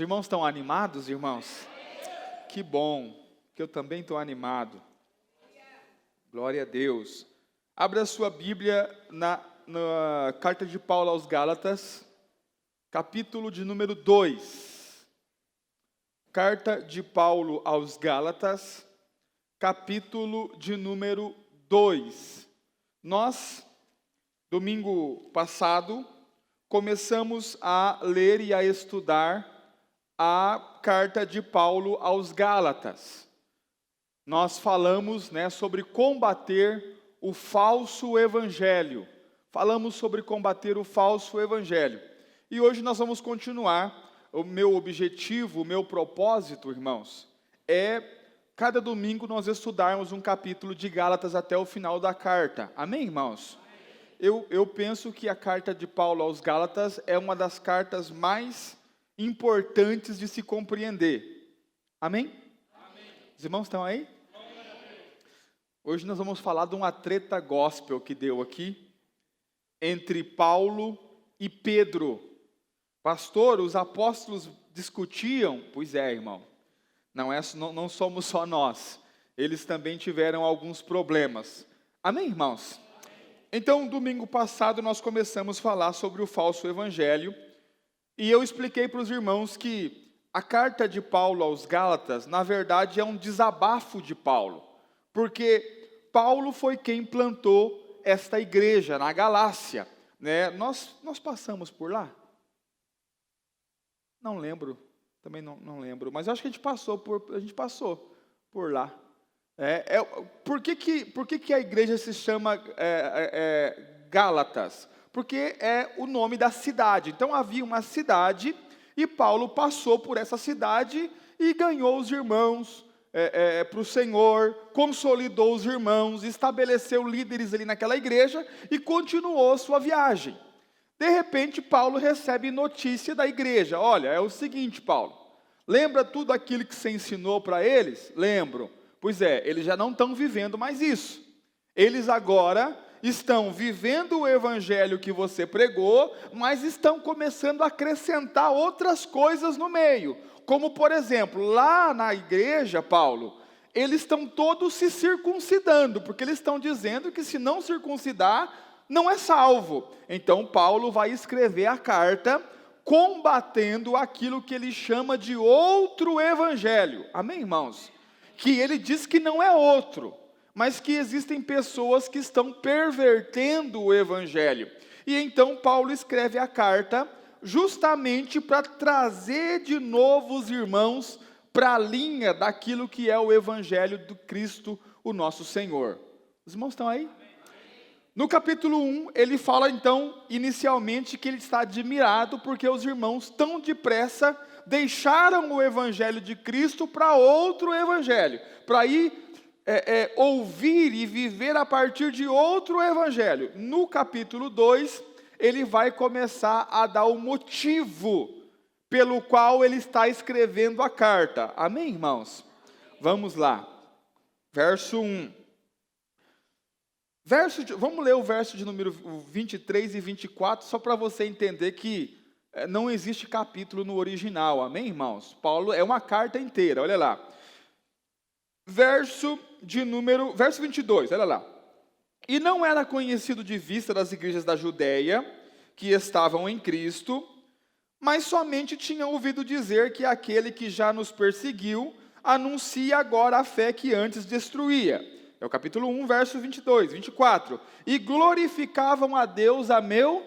irmãos estão animados, irmãos? Que bom, que eu também estou animado. Glória a Deus. Abra a sua Bíblia na carta de Paulo aos Gálatas, capítulo de número 2. Carta de Paulo aos Gálatas, capítulo de número 2. Nós, domingo passado, começamos a ler e a estudar a carta de Paulo aos Gálatas. Nós falamos, sobre combater o falso evangelho. Falamos sobre combater o falso evangelho. E hoje nós vamos continuar. O meu objetivo, o meu propósito, irmãos, é cada domingo nós estudarmos um capítulo de Gálatas até o final da carta. Amém, irmãos? Eu penso que a carta de Paulo aos Gálatas é uma das cartas mais importantes de se compreender. Amém? Amém. Os irmãos estão aí? Amém. Hoje nós vamos falar de uma treta gospel que deu aqui entre Paulo e Pedro. Pastor, os apóstolos discutiam? Pois é, irmão. Não somos só nós. Eles também tiveram alguns problemas. Amém, irmãos? Então, domingo passado, nós começamos a falar sobre o falso evangelho, e eu expliquei para os irmãos que a carta de Paulo aos Gálatas, na verdade, é um desabafo de Paulo, porque Paulo foi quem plantou esta igreja na Galácia, né? Nós passamos por lá? Não lembro, também não lembro, mas acho que a gente passou por lá. Por que a igreja se chama Gálatas? Porque é o nome da cidade. Então havia uma cidade e Paulo passou por essa cidade e ganhou os irmãos para o Senhor, consolidou os irmãos, estabeleceu líderes ali naquela igreja e continuou sua viagem. De repente Paulo recebe notícia da igreja. Olha, é o seguinte, Paulo, lembra tudo aquilo que você ensinou para eles? Lembro. Pois é, eles já não estão vivendo mais isso. Eles agora estão vivendo o evangelho que você pregou, mas estão começando a acrescentar outras coisas no meio. Como, por exemplo, lá na igreja, Paulo, eles estão todos se circuncidando, porque eles estão dizendo que se não circuncidar, não é salvo. Então, Paulo vai escrever a carta combatendo aquilo que ele chama de outro evangelho. Amém, irmãos? Que ele diz que não é outro, mas que existem pessoas que estão pervertendo o evangelho. E então Paulo escreve a carta justamente para trazer de novo os irmãos para a linha daquilo que é o evangelho do Cristo, o nosso Senhor. Os irmãos estão aí? No capítulo 1, ele fala então, inicialmente, que ele está admirado porque os irmãos tão depressa deixaram o evangelho de Cristo para outro evangelho, para ir ouvir e viver a partir de outro evangelho. No capítulo 2, ele vai começar a dar o motivo pelo qual ele está escrevendo a carta. Amém, irmãos? Vamos lá. Verso 1. Vamos ler o verso de número 23 e 24, só para você entender que não existe capítulo no original, amém, irmãos? Paulo é uma carta inteira, olha lá. Verso 22, olha lá. E não era conhecido de vista das igrejas da Judéia, que estavam em Cristo, mas somente tinham ouvido dizer que aquele que já nos perseguiu, anuncia agora a fé que antes destruía. É o capítulo 1, verso 22, 24. E glorificavam a Deus a meu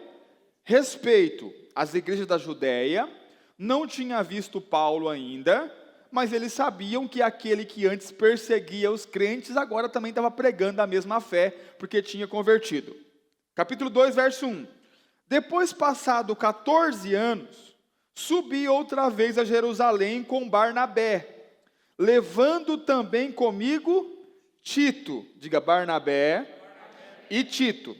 respeito. As igrejas da Judéia não tinham visto Paulo ainda, mas eles sabiam que aquele que antes perseguia os crentes, agora também estava pregando a mesma fé, porque tinha convertido. Capítulo 2, verso 1. Depois passado 14 anos, subi outra vez a Jerusalém com Barnabé, levando também comigo Tito, diga Barnabé e Tito.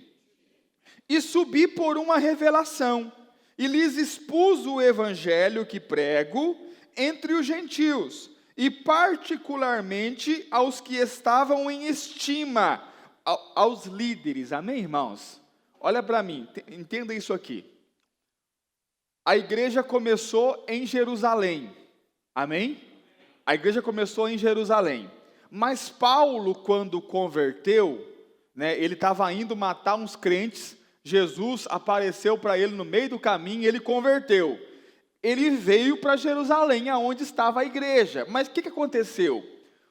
E subi por uma revelação, e lhes expus o evangelho que prego entre os gentios, e particularmente aos que estavam em estima, aos líderes. Amém, irmãos? Olha para mim, entenda isso aqui. A igreja começou em Jerusalém. Amém? A igreja começou em Jerusalém. Mas Paulo, quando converteu, né, ele estava indo matar uns crentes. Jesus apareceu para ele no meio do caminho e ele converteu. Ele veio para Jerusalém, aonde estava a igreja. Mas o que aconteceu?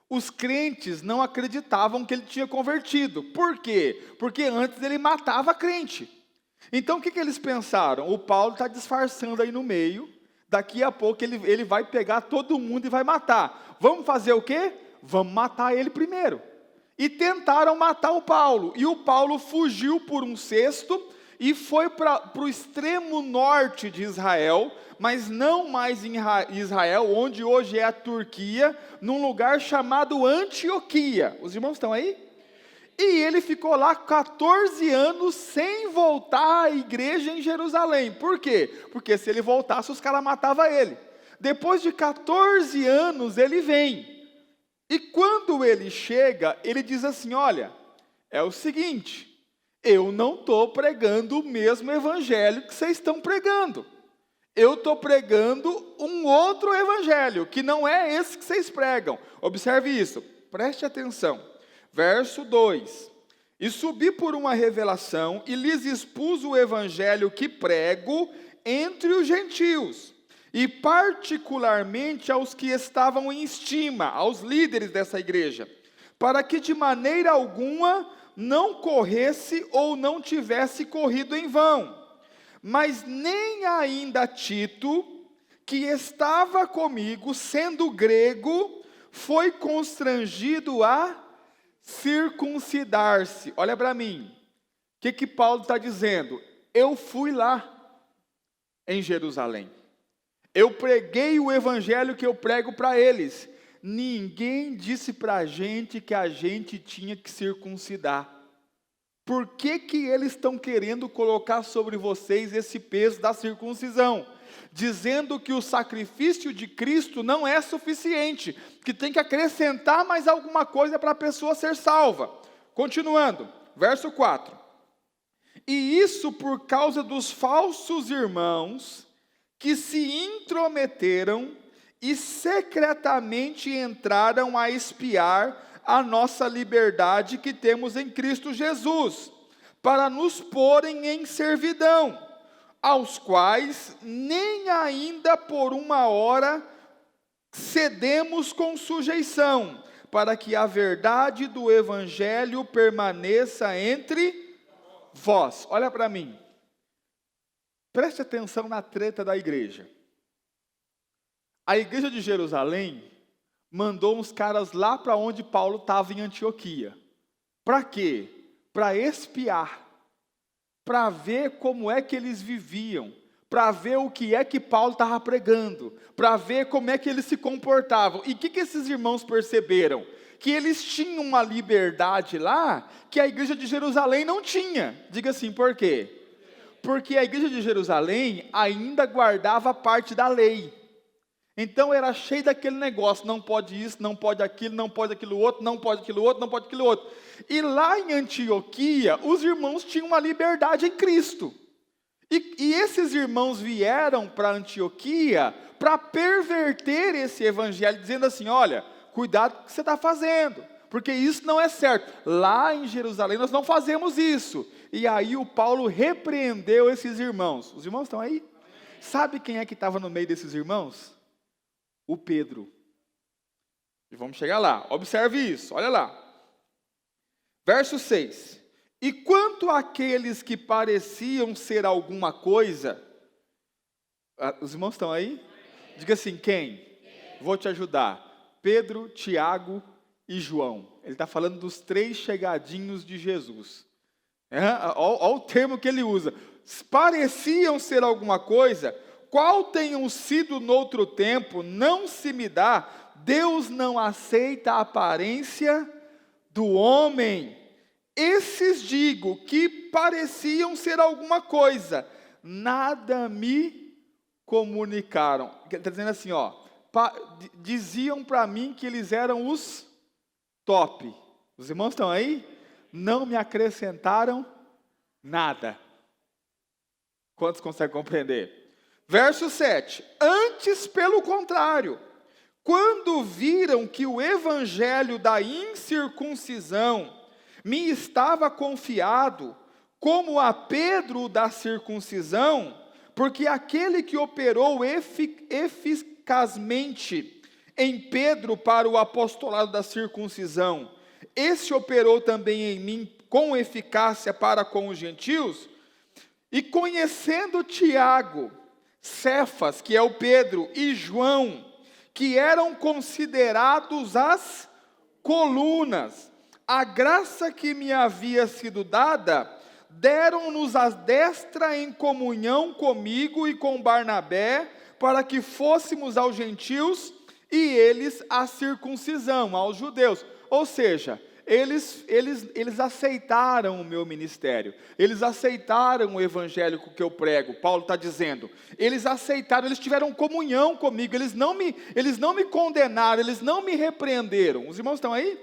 Os crentes não acreditavam que ele tinha convertido. Por quê? Porque antes ele matava crente. Então o que eles pensaram? O Paulo está disfarçando aí no meio, daqui a pouco ele vai pegar todo mundo e vai matar. Vamos fazer o quê? Vamos matar ele primeiro. E tentaram matar o Paulo. E o Paulo fugiu por um cesto e foi para o extremo norte de Israel, mas não mais em Israel, onde hoje é a Turquia, num lugar chamado Antioquia. Os irmãos estão aí? E ele ficou lá 14 anos sem voltar à igreja em Jerusalém. Por quê? Porque se ele voltasse, os caras matavam ele. Depois de 14 anos, ele vem. E quando ele chega, ele diz assim, olha, é o seguinte, eu não estou pregando o mesmo evangelho que vocês estão pregando. Eu estou pregando um outro evangelho, que não é esse que vocês pregam. Observe isso, preste atenção. Verso 2, e subi por uma revelação, e lhes expus o evangelho que prego entre os gentios, e particularmente aos que estavam em estima, aos líderes dessa igreja, para que de maneira alguma não corresse ou não tivesse corrido em vão. Mas nem ainda Tito, que estava comigo, sendo grego, foi constrangido a circuncidar-se. Olha para mim, o que Paulo está dizendo? Eu fui lá em Jerusalém, eu preguei o evangelho que eu prego para eles. Ninguém disse para a gente que a gente tinha que circuncidar. Por que eles estão querendo colocar sobre vocês esse peso da circuncisão? Dizendo que o sacrifício de Cristo não é suficiente, que tem que acrescentar mais alguma coisa para a pessoa ser salva. Continuando, verso 4. E isso por causa dos falsos irmãos que se intrometeram e secretamente entraram a espiar a nossa liberdade que temos em Cristo Jesus, para nos porem em servidão, aos quais nem ainda por uma hora cedemos com sujeição, para que a verdade do evangelho permaneça entre vós. Olha para mim, preste atenção na treta da igreja. A igreja de Jerusalém mandou uns caras lá para onde Paulo estava em Antioquia. Para quê? Para espiar, para ver como é que eles viviam, para ver o que é que Paulo estava pregando, para ver como é que eles se comportavam. E o que esses irmãos perceberam? Que eles tinham uma liberdade lá que a igreja de Jerusalém não tinha. Diga assim, por quê? Porque a igreja de Jerusalém ainda guardava parte da lei. Então era cheio daquele negócio, não pode isso, não pode aquilo, não pode aquilo outro, não pode aquilo outro, não pode aquilo outro. E lá em Antioquia, os irmãos tinham uma liberdade em Cristo. E esses irmãos vieram para Antioquia para perverter esse evangelho, dizendo assim, olha, cuidado com o que você está fazendo, porque isso não é certo. Lá em Jerusalém nós não fazemos isso. E aí o Paulo repreendeu esses irmãos. Os irmãos estão aí? Sabe quem é que estava no meio desses irmãos? O Pedro. E vamos chegar lá. Observe isso, olha lá. Verso 6. E quanto àqueles que pareciam ser alguma coisa, os irmãos estão aí? Diga assim, quem? Vou te ajudar. Pedro, Tiago e João. Ele está falando dos 3 chegadinhos de Jesus. Olha o termo que ele usa. Pareciam ser alguma coisa, qual tenham sido noutro tempo, não se me dá. Deus não aceita a aparência do homem. Esses digo que pareciam ser alguma coisa, nada me comunicaram. Está dizendo assim, diziam para mim que eles eram os top. Os irmãos estão aí? Não me acrescentaram nada. Quantos conseguem compreender? Verso 7. Antes, pelo contrário, quando viram que o evangelho da incircuncisão me estava confiado, como a Pedro da circuncisão, porque aquele que operou eficazmente em Pedro para o apostolado da circuncisão, esse operou também em mim com eficácia para com os gentios, e conhecendo Tiago, Cefas, que é o Pedro, e João, que eram considerados as colunas, a graça que me havia sido dada, deram-nos a destra em comunhão comigo e com Barnabé, para que fôssemos aos gentios e eles a circuncisão, aos judeus. Ou seja, eles aceitaram o meu ministério, eles aceitaram o evangelho que eu prego. Paulo está dizendo, eles aceitaram, eles tiveram comunhão comigo, eles não me condenaram, eles não me repreenderam. Os irmãos estão aí?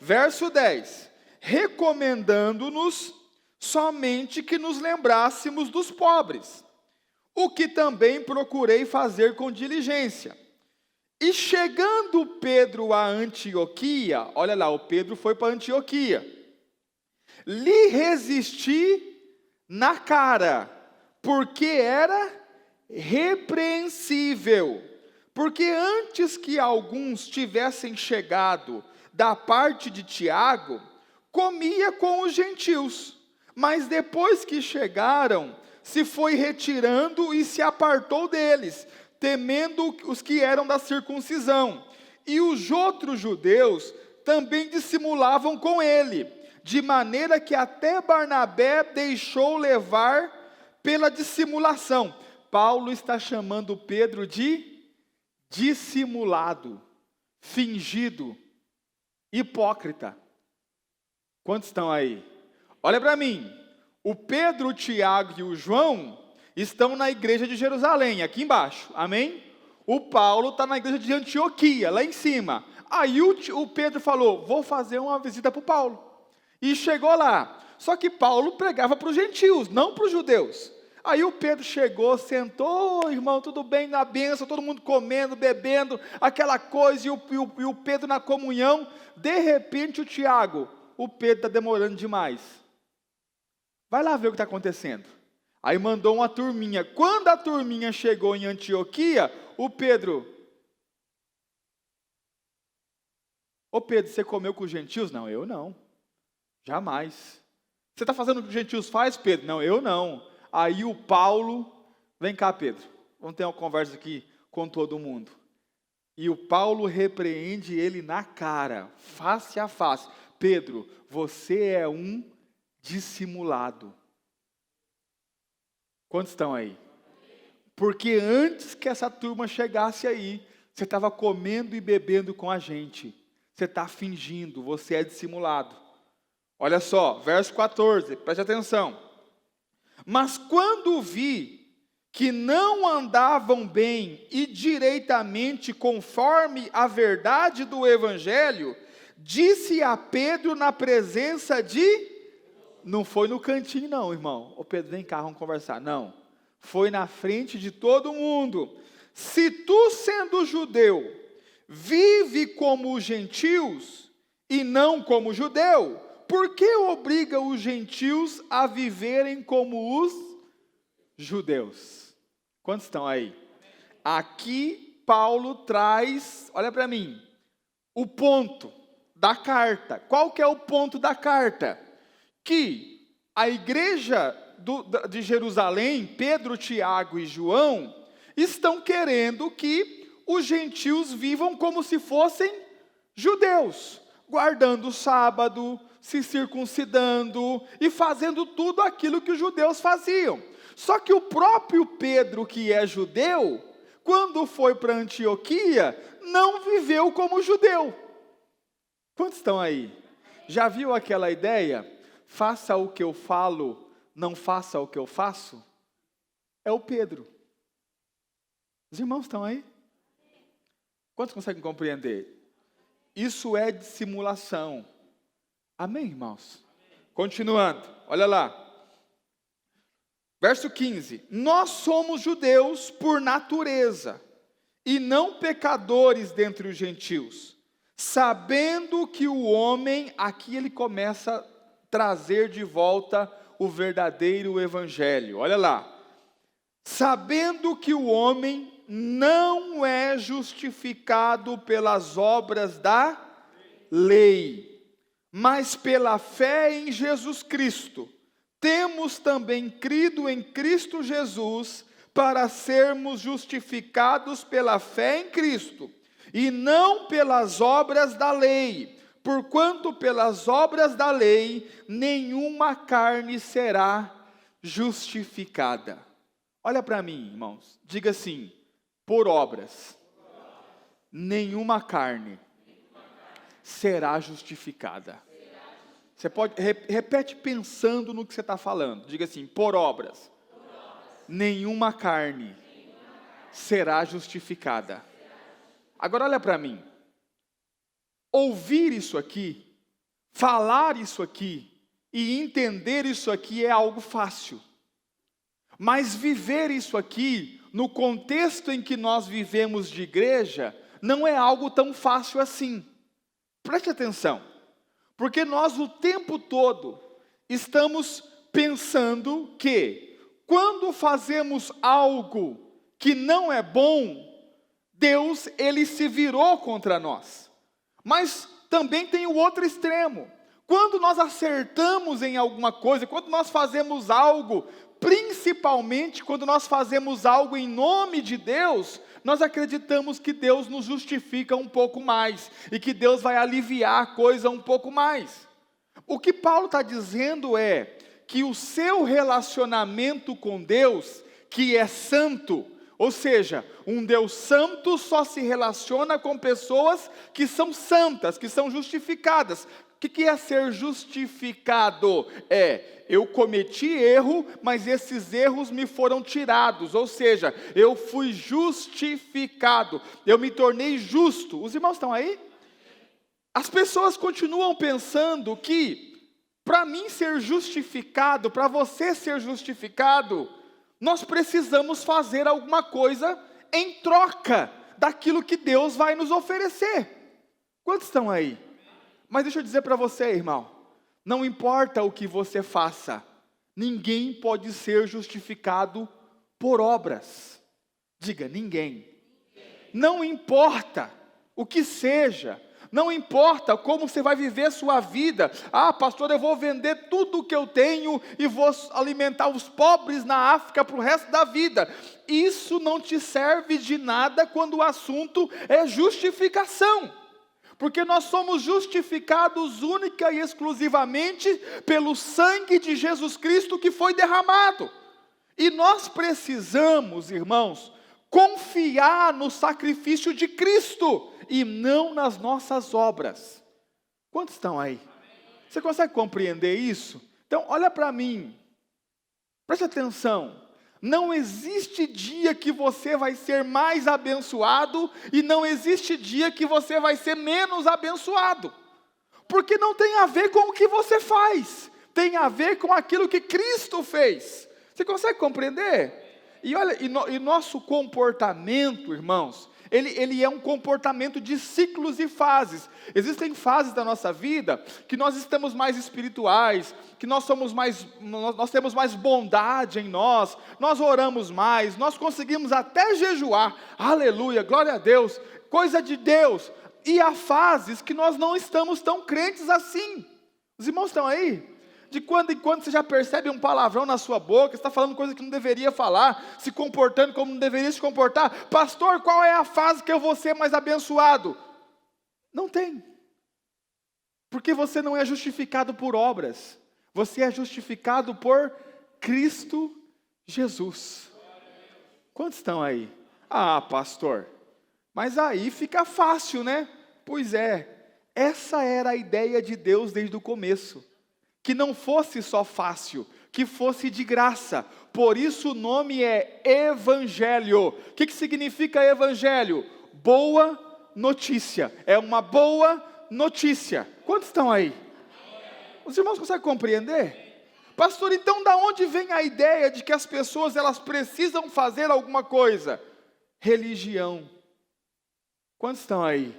Verso 10, recomendando-nos somente que nos lembrássemos dos pobres, o que também procurei fazer com diligência. E chegando Pedro a Antioquia, olha lá, o Pedro foi para Antioquia, lhe resisti na cara, porque era repreensível, porque antes que alguns tivessem chegado da parte de Tiago, comia com os gentios, mas depois que chegaram, se foi retirando e se apartou deles, temendo os que eram da circuncisão. E os outros judeus também dissimulavam com ele, de maneira que até Barnabé deixou levar pela dissimulação. Paulo está chamando Pedro de dissimulado, fingido, hipócrita. Quantos estão aí? Olha para mim, o Pedro, o Tiago e o João estão na igreja de Jerusalém, aqui embaixo, amém? O Paulo está na igreja de Antioquia, lá em cima. Aí o Pedro falou, vou fazer uma visita para o Paulo. E chegou lá, só que Paulo pregava para os gentios, não para os judeus. Aí o Pedro chegou, sentou, irmão, tudo bem, na bênção, todo mundo comendo, bebendo, aquela coisa, e o Pedro na comunhão. De repente o Pedro está demorando demais. Vai lá ver o que está acontecendo. Aí mandou uma turminha. Quando a turminha chegou em Antioquia, o Pedro... Ô Pedro, você comeu com os gentios? Não, eu não. Jamais. Você está fazendo o que os gentios faz, Pedro? Não, eu não. Aí o Paulo... Vem cá, Pedro. Vamos ter uma conversa aqui com todo mundo. E o Paulo repreende ele na cara, face a face. Pedro, você é um dissimulado. Quantos estão aí? Porque antes que essa turma chegasse aí, você estava comendo e bebendo com a gente. Você está fingindo, você é dissimulado. Olha só, verso 14, preste atenção. Mas quando vi que não andavam bem e direitamente conforme a verdade do evangelho, disse a Pedro na presença de... Não foi no cantinho não, irmão. Ô Pedro, vem cá, vamos conversar. Não, foi na frente de todo mundo. Se tu, sendo judeu, vive como os gentios e não como judeu, por que obriga os gentios a viverem como os judeus? Quantos estão aí? Aqui Paulo traz, olha para mim, o ponto da carta. Qual que é o ponto da carta? Que a igreja de Jerusalém, Pedro, Tiago e João, estão querendo que os gentios vivam como se fossem judeus, guardando o sábado, se circuncidando e fazendo tudo aquilo que os judeus faziam. Só que o próprio Pedro, que é judeu, quando foi para Antioquia, não viveu como judeu. Quantos estão aí? Já viu aquela ideia? Faça o que eu falo, não faça o que eu faço? É o Pedro. Os irmãos estão aí? Quantos conseguem compreender? Isso é dissimulação. Amém, irmãos? Continuando, olha lá. Verso 15: nós somos judeus por natureza, e não pecadores dentre os gentios, sabendo que o homem, aqui ele começa a trazer de volta o verdadeiro evangelho, olha lá, sabendo que o homem não é justificado pelas obras da lei, mas pela fé em Jesus Cristo. Temos também crido em Cristo Jesus para sermos justificados pela fé em Cristo, e não pelas obras da lei, porquanto pelas obras da lei nenhuma carne será justificada. Olha para mim, irmãos, diga assim: por obras, nenhuma carne será justificada. Você pode, repete pensando no que você está falando. Diga assim: por obras, nenhuma carne será justificada. Agora olha para mim. Ouvir isso aqui, falar isso aqui e entender isso aqui é algo fácil. Mas viver isso aqui, no contexto em que nós vivemos de igreja, não é algo tão fácil assim. Preste atenção. Porque nós o tempo todo estamos pensando que quando fazemos algo que não é bom, Deus, ele se virou contra nós. Mas também tem o outro extremo. Quando nós acertamos em alguma coisa, quando nós fazemos algo, principalmente quando nós fazemos algo em nome de Deus, nós acreditamos que Deus nos justifica um pouco mais, e que Deus vai aliviar a coisa um pouco mais. O que Paulo está dizendo é que o seu relacionamento com Deus, que é santo, ou seja, um Deus santo só se relaciona com pessoas que são santas, que são justificadas. O que é ser justificado? Eu cometi erro, mas esses erros me foram tirados, ou seja, eu fui justificado, eu me tornei justo. Os irmãos estão aí? As pessoas continuam pensando que, para mim ser justificado, para você ser justificado, nós precisamos fazer alguma coisa em troca daquilo que Deus vai nos oferecer. Quantos estão aí? Mas deixa eu dizer para você, irmão, não importa o que você faça, ninguém pode ser justificado por obras. Diga, ninguém. Não importa o que seja, não importa como você vai viver a sua vida. Ah, pastor, eu vou vender tudo o que eu tenho e vou alimentar os pobres na África para o resto da vida. Isso não te serve de nada quando o assunto é justificação. Porque nós somos justificados única e exclusivamente pelo sangue de Jesus Cristo que foi derramado. E nós precisamos, irmãos, confiar no sacrifício de Cristo e não nas nossas obras. Quantos estão aí? Você consegue compreender isso? Então, olha para mim. Preste atenção. Não existe dia que você vai ser mais abençoado e não existe dia que você vai ser menos abençoado. Porque não tem a ver com o que você faz, tem a ver com aquilo que Cristo fez. Você consegue compreender? E olha, e nosso comportamento, irmãos, ele é um comportamento de ciclos e fases. Existem fases da nossa vida que nós estamos mais espirituais, que nós temos mais bondade em nós oramos mais, nós conseguimos até jejuar, aleluia, glória a Deus, coisa de Deus. E há fases que nós não estamos tão crentes assim. Os irmãos estão aí? De quando em quando você já percebe um palavrão na sua boca, você está falando coisa que não deveria falar, se comportando como não deveria se comportar. Pastor, qual é a fase que eu vou ser mais abençoado? Não tem. Porque você não é justificado por obras. Você é justificado por Cristo Jesus. Quantos estão aí? Ah, pastor, mas aí fica fácil, né? Pois é, essa era a ideia de Deus desde o começo. Que não fosse só fácil, que fosse de graça. Por isso o nome é Evangelho. O que significa Evangelho? Boa notícia. É uma boa notícia. Quantos estão aí? Os irmãos conseguem compreender? Pastor, então da onde vem a ideia de que as pessoas elas precisam fazer alguma coisa? Religião. Quantos estão aí?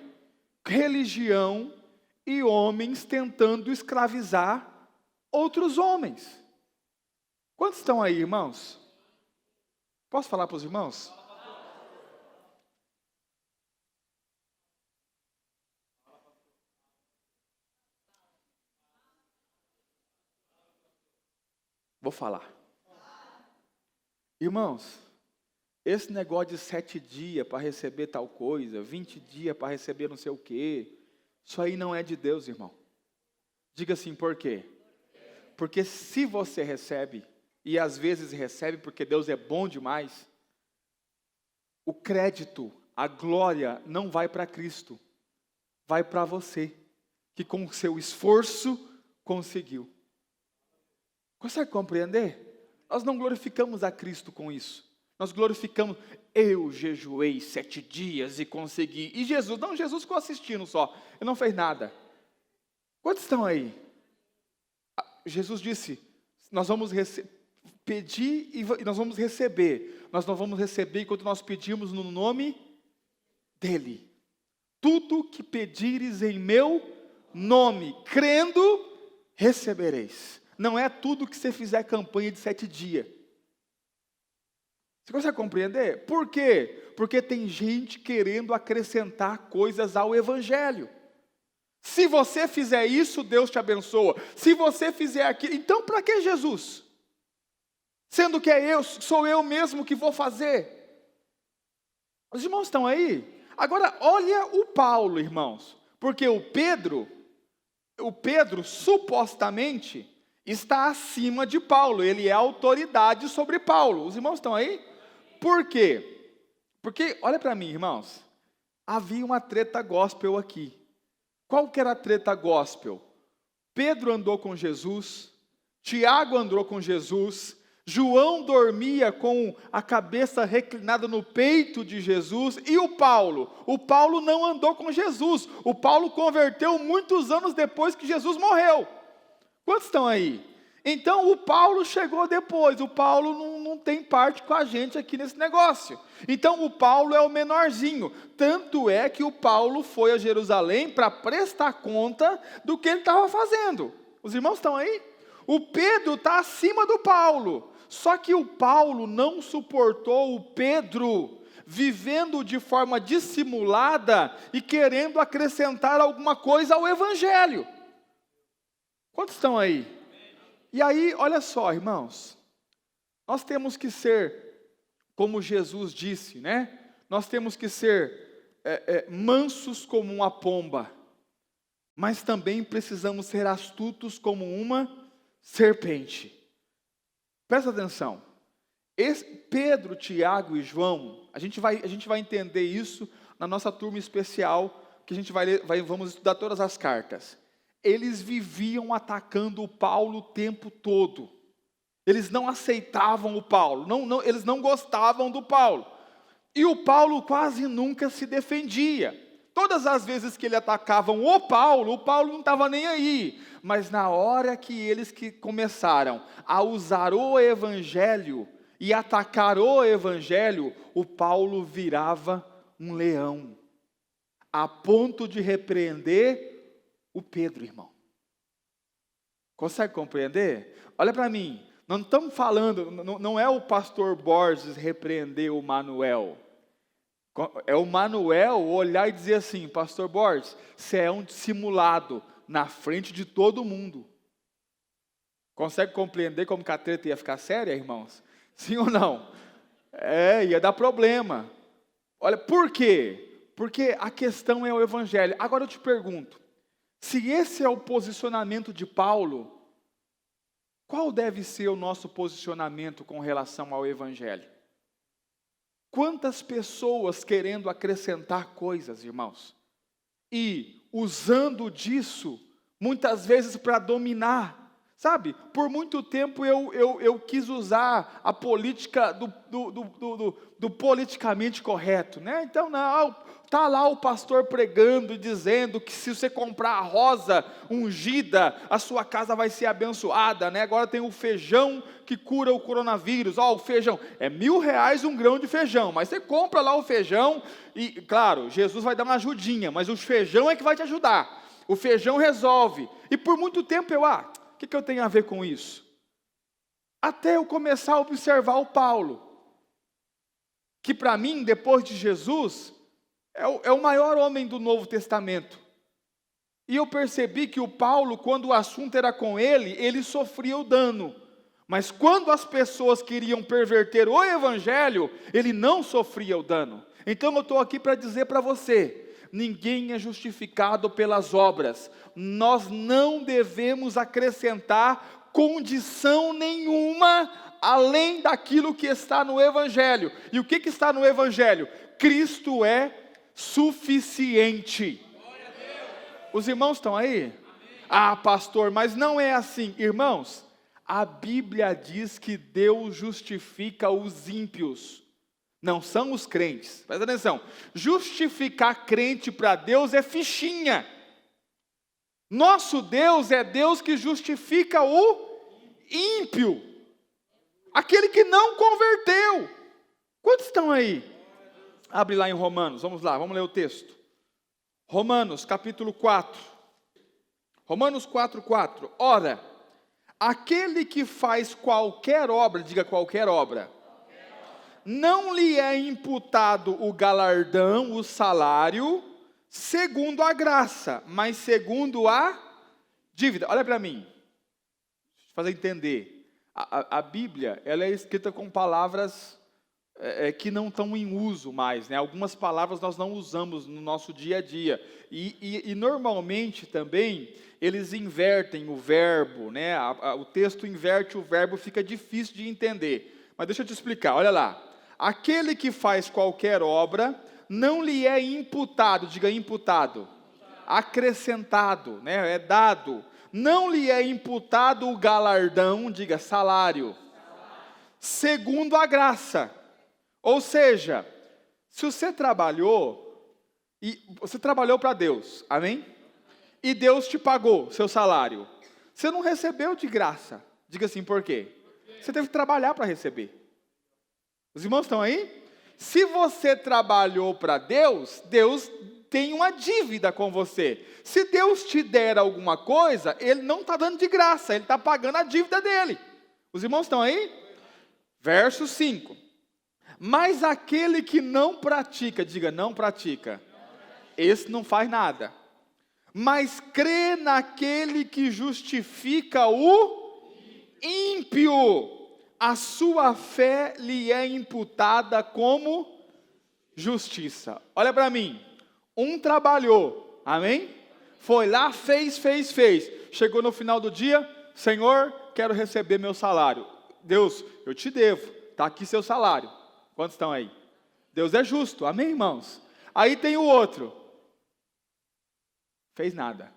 Religião e homens tentando escravizar outros homens. Quantos estão aí, irmãos? Posso falar para os irmãos? Vou falar. Irmãos, esse negócio de 7 dias para receber tal coisa, 20 dias para receber não sei o quê, isso aí não é de Deus, irmão. Diga assim, por quê? Porque se você recebe, e às vezes recebe porque Deus é bom demais, o crédito, a glória não vai para Cristo, vai para você, que com o seu esforço conseguiu. Consegue compreender? Nós não glorificamos a Cristo com isso. Nós glorificamos, eu jejuei 7 dias e consegui. E Jesus, não, Jesus ficou assistindo só, ele não fez nada. Quantos estão aí? Jesus disse, nós vamos pedir e nós vamos receber. Nós não vamos receber enquanto nós pedirmos no nome dEle. Tudo que pedires em meu nome, crendo, recebereis. Não é tudo que você fizer campanha de 7 dias. Você consegue compreender? Por quê? Porque tem gente querendo acrescentar coisas ao Evangelho. Se você fizer isso, Deus te abençoa. Se você fizer aquilo, então para que Jesus? Sendo que sou eu mesmo que vou fazer. Os irmãos estão aí? Agora, olha o Paulo, irmãos. Porque o Pedro supostamente está acima de Paulo. Ele é autoridade sobre Paulo. Os irmãos estão aí? Por quê? Porque, olha para mim, irmãos. Havia uma treta gospel aqui. Qual que era a treta gospel? Pedro andou com Jesus, Tiago andou com Jesus, João dormia com a cabeça reclinada no peito de Jesus, e o Paulo? O Paulo não andou com Jesus, o Paulo converteu muitos anos depois que Jesus morreu. Quantos estão aí? Então o Paulo chegou depois, o Paulo não tem parte com a gente aqui nesse negócio. Então o Paulo é o menorzinho, tanto é que o Paulo foi a Jerusalém para prestar conta do que ele estava fazendo. Os irmãos estão aí? O Pedro está acima do Paulo, só que o Paulo não suportou o Pedro vivendo de forma dissimulada e querendo acrescentar alguma coisa ao Evangelho. Quantos estão aí? E aí, olha só, irmãos, nós temos que ser, como Jesus disse, né? Nós temos que ser mansos como uma pomba, mas também precisamos ser astutos como uma serpente. Presta atenção, Pedro, Tiago e João, a gente vai entender isso na nossa turma especial, que a gente vamos estudar todas as cartas. Eles viviam atacando o Paulo o tempo todo. Eles não aceitavam o Paulo, eles não gostavam do Paulo. E o Paulo quase nunca se defendia. Todas as vezes que ele atacavam o Paulo não estava nem aí. Mas na hora que eles começaram a usar o Evangelho e atacar o Evangelho, o Paulo virava um leão, a ponto de repreender o Pedro, irmão. Consegue compreender? Olha para mim, não estamos falando, não é o pastor Borges repreender o Manuel. É o Manuel olhar e dizer assim, pastor Borges, você é um dissimulado na frente de todo mundo. Consegue compreender como que a treta ia ficar séria, irmãos? Sim ou não? Ia dar problema. Olha, por quê? Porque a questão é o Evangelho. Agora eu te pergunto, se esse é o posicionamento de Paulo, qual deve ser o nosso posicionamento com relação ao Evangelho? Quantas pessoas querendo acrescentar coisas, irmãos, e usando disso, muitas vezes para dominar, Sabe, por muito tempo eu quis usar a política do politicamente correto, né? Então, não, tá lá o pastor pregando e dizendo que se você comprar a rosa ungida, a sua casa vai ser abençoada, né? Agora tem o feijão que cura o coronavírus. O feijão, é R$1.000 um grão de feijão, mas você compra lá o feijão e, claro, Jesus vai dar uma ajudinha, mas o feijão é que vai te ajudar. O feijão resolve. E por muito tempo o que eu tenho a ver com isso? Até eu começar a observar o Paulo, que para mim, depois de Jesus, é o maior homem do Novo Testamento. E eu percebi que o Paulo, quando o assunto era com ele sofria o dano. Mas quando as pessoas queriam perverter o Evangelho, ele não sofria o dano. Então eu estou aqui para dizer para você, ninguém é justificado pelas obras. Nós não devemos acrescentar condição nenhuma além daquilo que está no Evangelho. E o que está no Evangelho? Cristo é suficiente. Os irmãos estão aí? Pastor, mas não é assim. Irmãos, a Bíblia diz que Deus justifica os ímpios. Não são os crentes, presta atenção, justificar crente para Deus é fichinha. Nosso Deus é Deus que justifica o ímpio, aquele que não converteu. Quantos estão aí? Abre lá em Romanos, vamos lá, vamos ler o texto. Romanos capítulo 4, Romanos 4:4. Ora, aquele que faz qualquer obra, diga qualquer obra, não lhe é imputado o galardão, o salário, segundo a graça, mas segundo a dívida. Olha para mim, deixa eu fazer entender. A Bíblia, ela é escrita com palavras que não estão em uso mais, né? Algumas palavras nós não usamos no nosso dia a dia. E normalmente também, eles invertem o verbo, né? O texto inverte o verbo, fica difícil de entender. Mas deixa eu te explicar, olha lá. Aquele que faz qualquer obra, não lhe é imputado, diga imputado, acrescentado, né? É dado. Não lhe é imputado o galardão, diga salário, segundo a graça. Ou seja, se você trabalhou para Deus, amém? E Deus te pagou seu salário, você não recebeu de graça. Diga assim, por quê? Você teve que trabalhar para receber. Os irmãos estão aí? Se você trabalhou para Deus, Deus tem uma dívida com você. Se Deus te der alguma coisa, Ele não está dando de graça, Ele está pagando a dívida dele. Os irmãos estão aí? Verso 5. Mas aquele que não pratica, diga não pratica, esse não faz nada. Mas crê naquele que justifica o ímpio, a sua fé lhe é imputada como justiça. Olha para mim, um trabalhou, amém? Foi lá, fez. Chegou no final do dia, Senhor, quero receber meu salário. Deus, eu te devo, está aqui seu salário. Quantos estão aí? Deus é justo, amém, irmãos? Aí tem o outro, fez nada.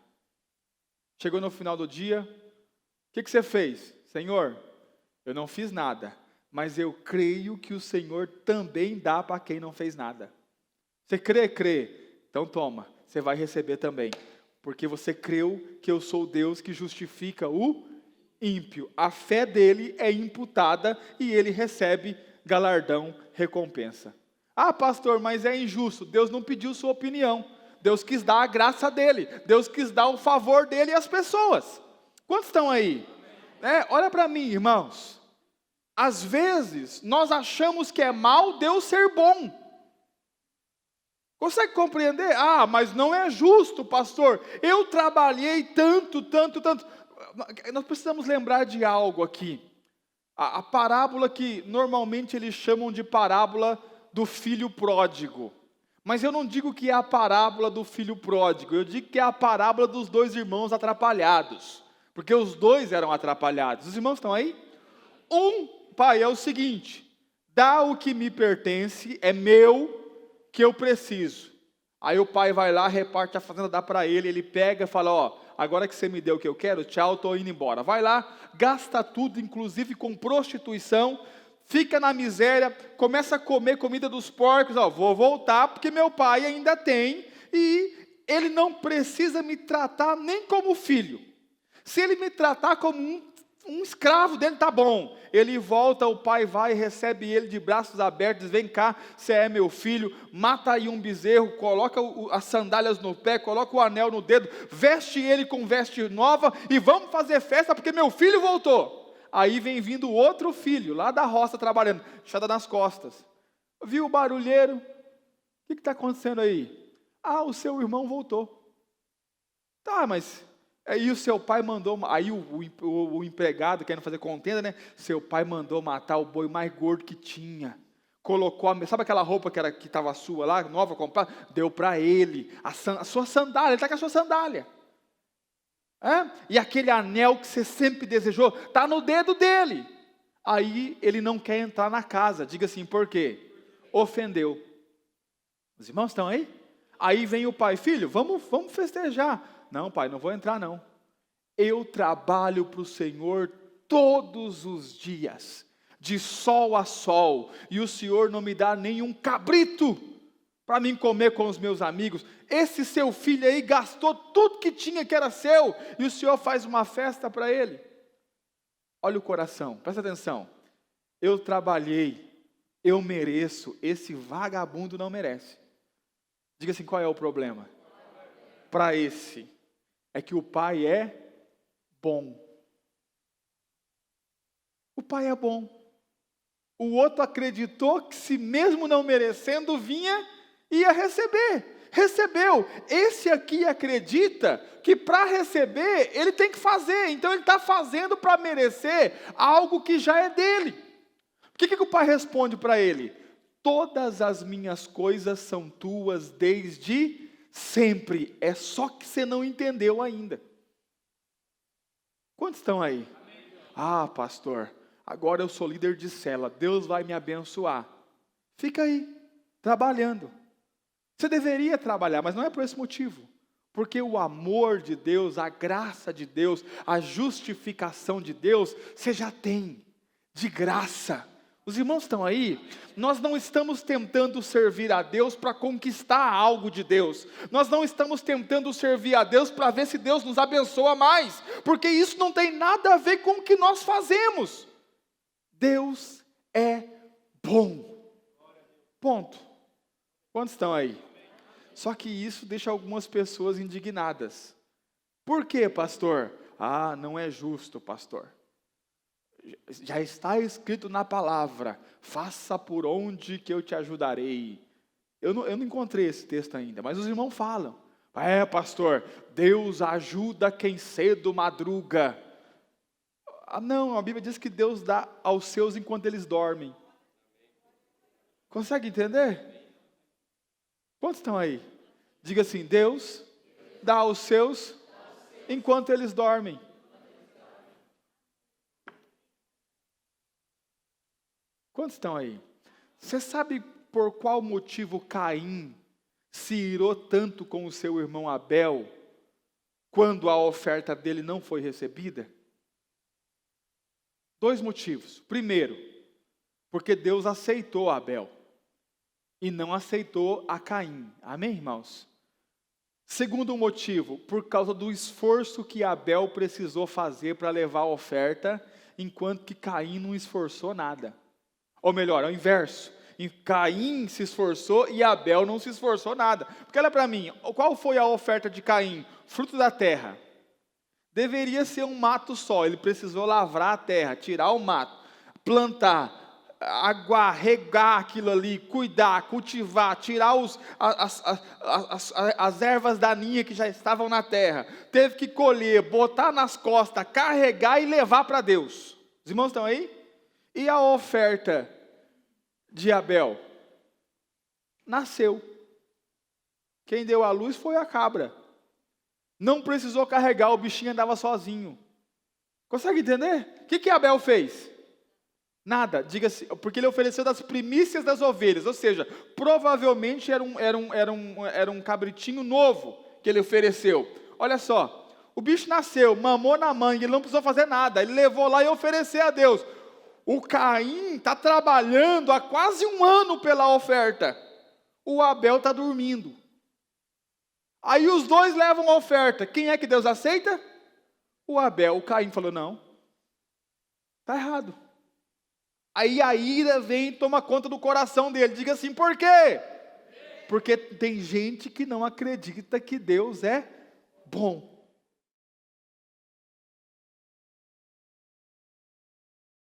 Chegou no final do dia, o que você fez? Senhor, eu não fiz nada, mas eu creio que o Senhor também dá para quem não fez nada. Você crê? Crê. Então toma, você vai receber também. Porque você creu que eu sou Deus que justifica o ímpio. A fé dele é imputada e ele recebe galardão, recompensa. Pastor, mas é injusto. Deus não pediu sua opinião. Deus quis dar a graça dele. Deus quis dar o favor dele às pessoas. Quantos estão aí? Olha para mim, irmãos. Às vezes, nós achamos que é mal Deus ser bom. Consegue compreender? Mas não é justo, pastor. Eu trabalhei tanto. Nós precisamos lembrar de algo aqui. A parábola que normalmente eles chamam de parábola do filho pródigo. Mas eu não digo que é a parábola do filho pródigo. Eu digo que é a parábola dos dois irmãos atrapalhados. Porque os dois eram atrapalhados. Os irmãos estão aí? Pai, é o seguinte, dá o que me pertence, é meu, que eu preciso. Aí o pai vai lá, reparte a fazenda, dá para ele, ele pega e fala, agora que você me deu o que eu quero, tchau, estou indo embora. Vai lá, gasta tudo, inclusive com prostituição, fica na miséria, começa a comer comida dos porcos, vou voltar porque meu pai ainda tem, e ele não precisa me tratar nem como filho. Se ele me tratar como um escravo dele, tá bom. Ele volta, o pai vai e recebe ele de braços abertos, diz, vem cá, você é meu filho, mata aí um bezerro, coloca as sandálias no pé, coloca o anel no dedo, veste ele com veste nova e vamos fazer festa porque meu filho voltou. Aí vem vindo outro filho, lá da roça trabalhando, enxada nas costas. Viu o barulheiro? O que está acontecendo aí? O seu irmão voltou. Tá, mas... Aí o seu pai mandou, aí o empregado, querendo fazer contenda, né? Seu pai mandou matar o boi mais gordo que tinha. Colocou, sabe aquela roupa que estava sua lá, nova, comprada? Deu para ele, a sua sandália, ele está com a sua sandália. E aquele anel que você sempre desejou, está no dedo dele. Aí ele não quer entrar na casa, diga assim, por quê? Ofendeu. Os irmãos estão aí? Aí vem o pai, filho, vamos festejar. Não, pai, não vou entrar não. Eu trabalho para o Senhor todos os dias, de sol a sol, e o Senhor não me dá nenhum cabrito para mim comer com os meus amigos. Esse seu filho aí gastou tudo que tinha que era seu, e o Senhor faz uma festa para ele. Olha o coração, presta atenção. Eu trabalhei, eu mereço, esse vagabundo não merece. Diga assim, qual é o problema? Para esse, é que o pai é bom. O pai é bom. O outro acreditou que se mesmo não merecendo, ia receber. Recebeu. Esse aqui acredita que para receber, ele tem que fazer. Então ele está fazendo para merecer algo que já é dele. O que o pai responde para ele? Todas as minhas coisas são tuas desde sempre. É só que você não entendeu ainda. Quantos estão aí? Pastor, agora eu sou líder de célula, Deus vai me abençoar. Fica aí, trabalhando. Você deveria trabalhar, mas não é por esse motivo. Porque o amor de Deus, a graça de Deus, a justificação de Deus, você já tem, de graça. Os irmãos estão aí? Nós não estamos tentando servir a Deus para conquistar algo de Deus. Nós não estamos tentando servir a Deus para ver se Deus nos abençoa mais. Porque isso não tem nada a ver com o que nós fazemos. Deus é bom. Ponto. Quantos estão aí? Só que isso deixa algumas pessoas indignadas. Por quê, pastor? Não é justo, pastor. Já está escrito na palavra, faça por onde que eu te ajudarei. Eu não encontrei esse texto ainda, mas os irmãos falam. Pastor, Deus ajuda quem cedo madruga. Não, a Bíblia diz que Deus dá aos seus enquanto eles dormem. Consegue entender? Quantos estão aí? Diga assim, Deus dá aos seus enquanto eles dormem. Quantos estão aí? Você sabe por qual motivo Caim se irou tanto com o seu irmão Abel, quando a oferta dele não foi recebida? 2 motivos. Primeiro, porque Deus aceitou Abel, e não aceitou a Caim. Amém, irmãos? Segundo motivo, por causa do esforço que Abel precisou fazer para levar a oferta, enquanto que Caim não esforçou nada. Ou melhor, ao inverso. Caim se esforçou e Abel não se esforçou nada. Porque olha para mim, qual foi a oferta de Caim? Fruto da terra. Deveria ser um mato só, ele precisou lavrar a terra, tirar o mato, plantar, aguar, regar aquilo ali, cuidar, cultivar, tirar as ervas daninhas que já estavam na terra. Teve que colher, botar nas costas, carregar e levar para Deus. Os irmãos estão aí? E a oferta de Abel? Nasceu. Quem deu a luz foi a cabra. Não precisou carregar, o bichinho andava sozinho. Consegue entender? O que Abel fez? Nada, diga-se, porque ele ofereceu das primícias das ovelhas, ou seja, provavelmente era um cabritinho novo que ele ofereceu. Olha só, O bicho nasceu, mamou na mãe, ele não precisou fazer nada. Ele levou lá e ofereceu a Deus. O Caim está trabalhando há quase 1 ano pela oferta. O Abel está dormindo. Aí os dois levam a oferta. Quem é que Deus aceita? O Abel. O Caim falou, não. Está errado. Aí a ira vem e toma conta do coração dele. Diga assim, por quê? Porque tem gente que não acredita que Deus é bom.